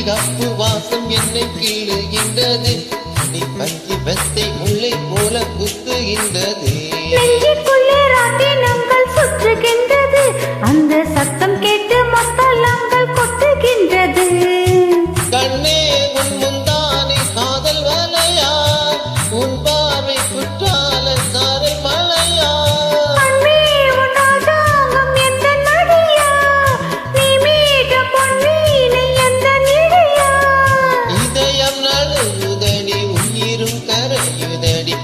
cup வாசம் என்னை கீழுகின்றது நீ பஞ்சி பத்தை முல்லை போல குத்துகின்றது நெஞ்சுக்குள்ளே ராட்டினங்கள் சுற்றுகின்றது அந்த சத்தம் கேட்டு மத்தளங்கள் கொட்டுகின்றது கண்ணே உன் முந்தானை காதல் வலையா உன் பார்வை குற்றால சாரை மலையா அன்பே உன் ராஜாங்கம் எந்த நடியா நீ மீட்ட பொன்னீனை எந்த நிடியா இதயம் நழுவுதடி உயிரும் கரையுதடி